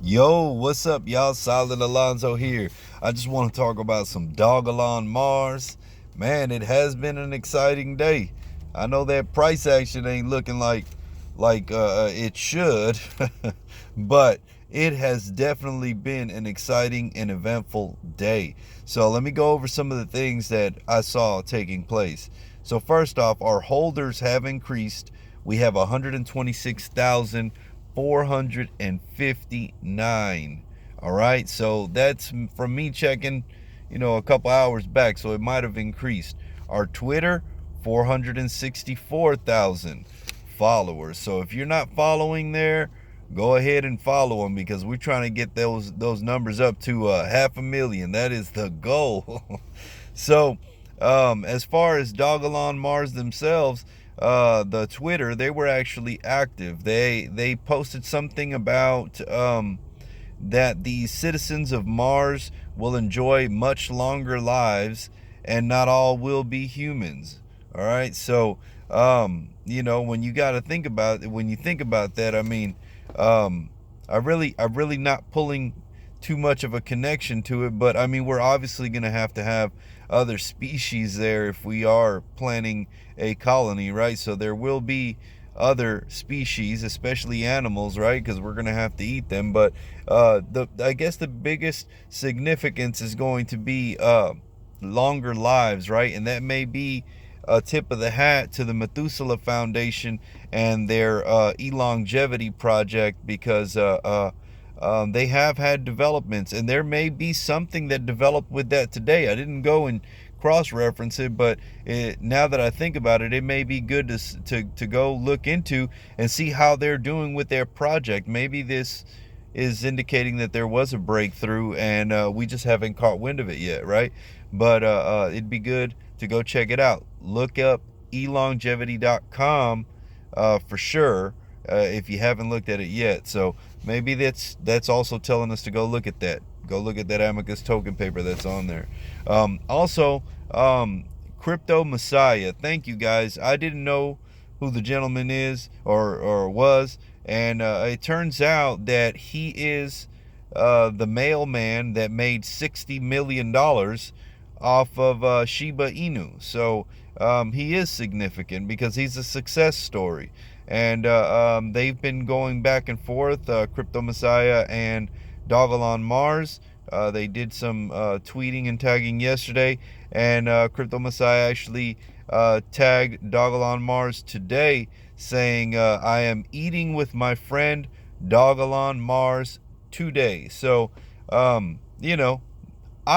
Yo, what's up, y'all? Solid Alonzo here. I just want to talk about some Dogelon Mars. Man, it has been an exciting day. I know that price action ain't looking like it should, but it has definitely been an exciting and eventful day. So let me go over some of the things that I saw taking place. So first off, our holders have increased. We have 126,459. All right, so that's from me checking, a couple hours back. So it might have increased. Our Twitter, 464,000 followers. So if you're not following there, go ahead and follow them because we're trying to get those numbers up to 500,000. That is the goal. So as far as Dogelon Mars themselves, the Twitter, they were actually active. They posted something about that the citizens of Mars will enjoy much longer lives, and not all will be humans. All right, so when you got to think about when you think about that, I mean, I really not pulling too much of a connection to it, but I mean, we're obviously going to have other species there if we are planning a colony, right? So there will be other species, especially animals, right? Because we're going to have to eat them. But I guess the biggest significance is going to be longer lives, right? And that may be a tip of the hat to the Methuselah Foundation and their elongevity project, because they have had developments, and there may be something that developed with that today. I didn't go and cross-reference it, but now that I think about it, it may be good to go look into and see how they're doing with their project. Maybe this is indicating that there was a breakthrough, and we just haven't caught wind of it yet, right? But it'd be good to go check it out. Look up elongevity.com for sure, if you haven't looked at it yet. So maybe that's also telling us to go look at that. Go look at that Amicus token paper that's on there. Also, Crypto Messiah. Thank you, guys. I didn't know who the gentleman is or was, and it turns out that he is the mailman that made $60 million off of Shiba Inu. So he is significant because he's a success story. And they've been going back and forth, Crypto Messiah and Dogelon Mars. They did some tweeting and tagging yesterday, and Crypto Messiah actually tagged Dogelon Mars today, saying, I am eating with my friend Dogelon Mars today. So, I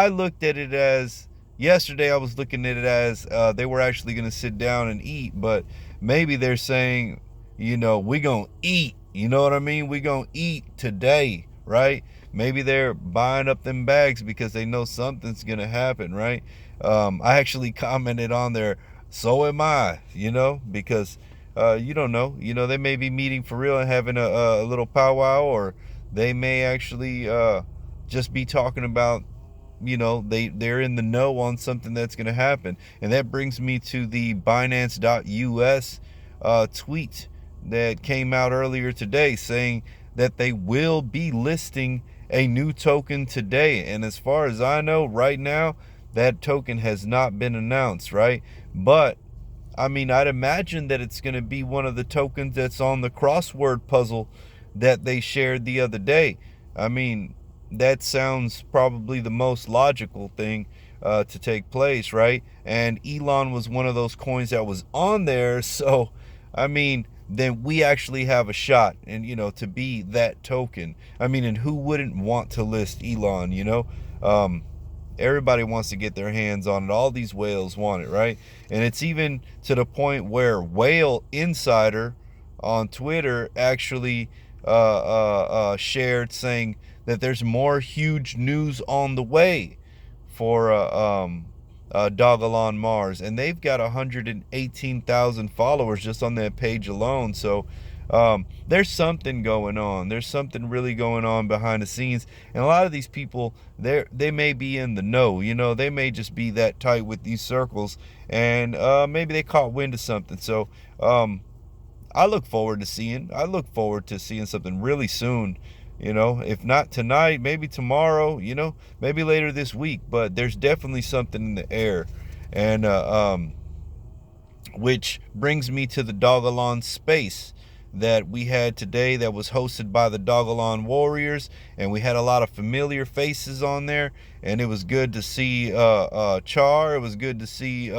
looked at it as, yesterday I was looking at it as they were actually going to sit down and eat, but maybe they're saying, we gonna eat, you know what I mean? We gonna eat today, right? Maybe they're buying up them bags because they know something's gonna happen, right? I actually commented on there, so am I, because you don't know, they may be meeting for real and having a little powwow, or they may actually just be talking about, they're in the know on something that's going to happen. And that brings me to the Binance.us tweet that came out earlier today, saying that they will be listing a new token today. And as far as I know right now, that token has not been announced, right? But I mean, I'd imagine that it's going to be one of the tokens that's on the crossword puzzle that they shared the other day. I mean, that sounds probably the most logical thing to take place, right? And Elon was one of those coins that was on there. So, I mean, then we actually have a shot, and to be that token. I mean, and who wouldn't want to list Elon? Everybody wants to get their hands on it. All these whales want it, right? And it's even to the point where Whale Insider on Twitter actually shared, saying that there's more huge news on the way for Dogelon Mars, and they've got 118,000 followers just on that page alone. So there's something going on. There's something really going on behind the scenes, and a lot of these people, they may be in the know. They may just be that tight with these circles, and maybe they caught wind of something. So I look forward to seeing something really soon. You know, if not tonight, maybe tomorrow, you know, maybe later this week, but there's definitely something in the air. And which brings me to the Dogelon space that we had today, that was hosted by the Dogelon Warriors, and we had a lot of familiar faces on there, and it was good to see Char. It was good to see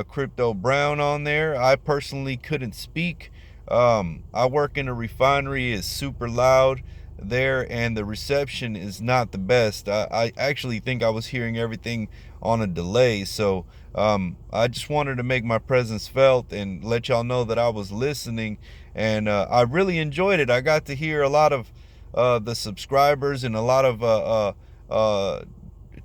Crypto Brown on there. I personally couldn't speak. I work in a refinery. It's super loud there, and the reception is not the best. I actually think I was hearing everything on a delay, so I just wanted to make my presence felt and let y'all know that I was listening, and I really enjoyed it. I got to hear a lot of the subscribers and a lot of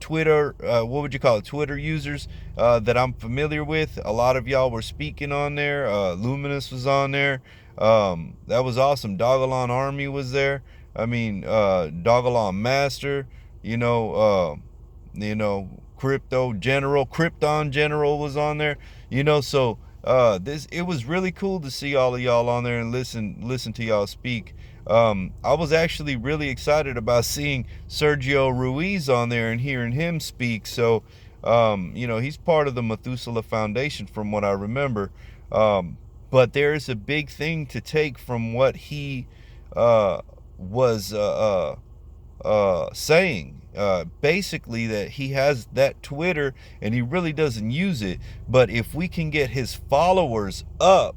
Twitter, what would you call it, Twitter users that I'm familiar with. A lot of y'all were speaking on there. Luminous was on there. That was awesome. Dogelon Army was there. I mean, Dogelon Master, you know, Krypton General was on there, you know. So it was really cool to see all of y'all on there and listen to y'all speak. I was actually really excited about seeing Sergio Ruiz on there and hearing him speak. So you know, he's part of the Methuselah Foundation from what I remember. But there is a big thing to take from what he was saying. Basically, that he has that Twitter and he really doesn't use it, but if we can get his followers up,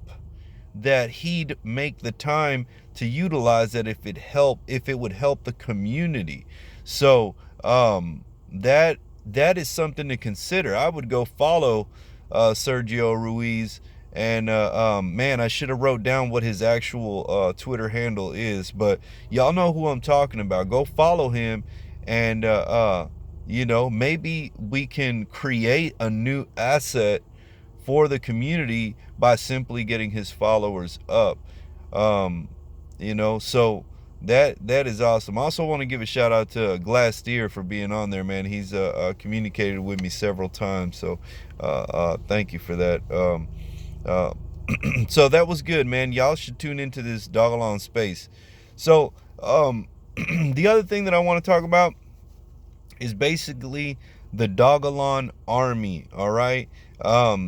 that he'd make the time to utilize that if it would help the community. So that is something to consider. I would go follow Sergio Ruiz, and man, I should have wrote down what his actual Twitter handle is, but y'all know who I'm talking about. Go follow him, and you know, maybe we can create a new asset for the community by simply getting his followers up. You know, so that is awesome. I also want to give a shout out to Glass Steer for being on there, man. He's communicated with me several times, so thank you for that. So that was good, man. Y'all should tune into this Dogelon space. So the other thing that I want to talk about is basically the Dogelon Army. All right,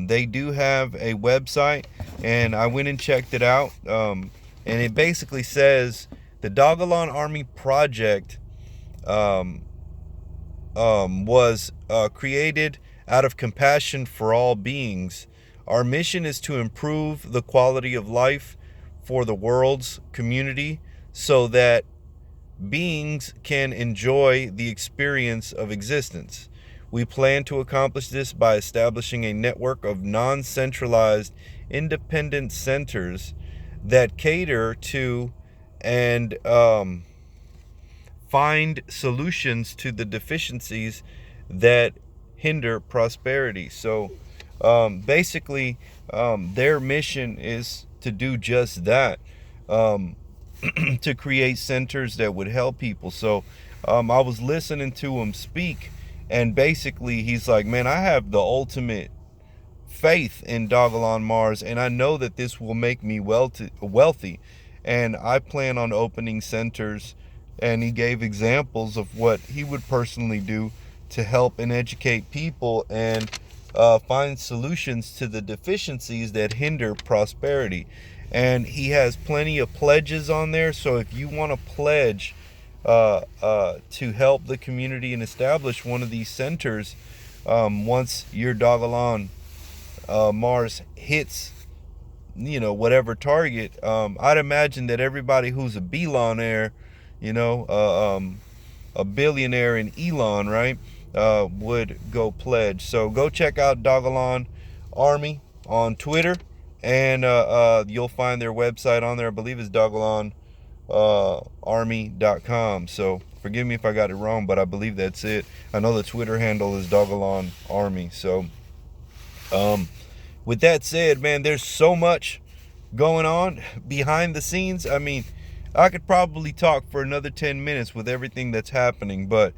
they do have a website, and I went and checked it out, and it basically says the Dogelon Army project was created out of compassion for all beings. Our mission is to improve the quality of life for the world's community so that beings can enjoy the experience of existence. We plan to accomplish this by establishing a network of non-centralized, independent centers that cater to and find solutions to the deficiencies that hinder prosperity. So basically, their mission is to do just that. To create centers that would help people. So I was listening to him speak, and basically he's like, man, I have the ultimate faith in Dogelon Mars, and I know that this will make me wealthy, and I plan on opening centers. And he gave examples of what he would personally do to help and educate people and find solutions to the deficiencies that hinder prosperity. And he has plenty of pledges on there, so if you want to pledge to help the community and establish one of these centers, once your Dogelon Mars hits, you know, whatever target, I'd imagine that everybody who's a billionaire, you know, a billionaire in Elon, right, would go pledge. So go check out Dogelon Army on Twitter, and you'll find their website on there. I believe it's dogelonarmy.com. So forgive me if I got it wrong, but I believe that's it. I know the Twitter handle is Dogelon Army. So with that said, man, there's so much going on behind the scenes. I mean, I could probably talk for another 10 minutes with everything that's happening, but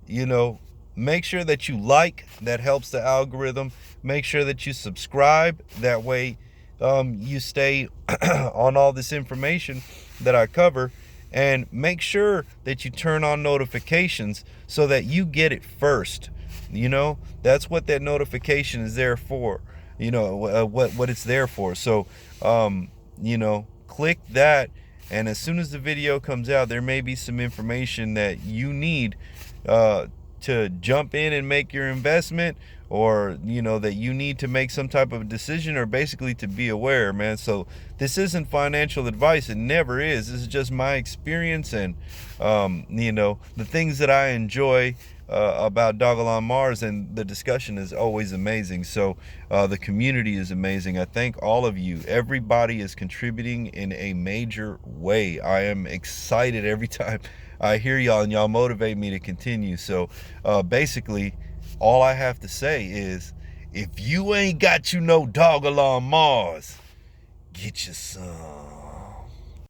you know, make sure that you like. That helps the algorithm. Make sure that you subscribe. That way you stay on all this information that I cover. And make sure that you turn on notifications so that you get it first. You know, that's what that notification is there for. You know, what it's there for. So, you know, click that, and as soon as the video comes out, there may be some information that you need to jump in and make your investment, or you know that you need to make some type of decision, or basically to be aware, man. So this isn't financial advice, it never is. This is just my experience, and you know, the things that I enjoy about Dogelon Mars, and the discussion is always amazing. So the community is amazing. I thank all of you. Everybody is contributing in a major way. I am excited every time I hear y'all, and y'all motivate me to continue. So basically, all I have to say is, if you ain't got you no Dogelon Mars, get you some.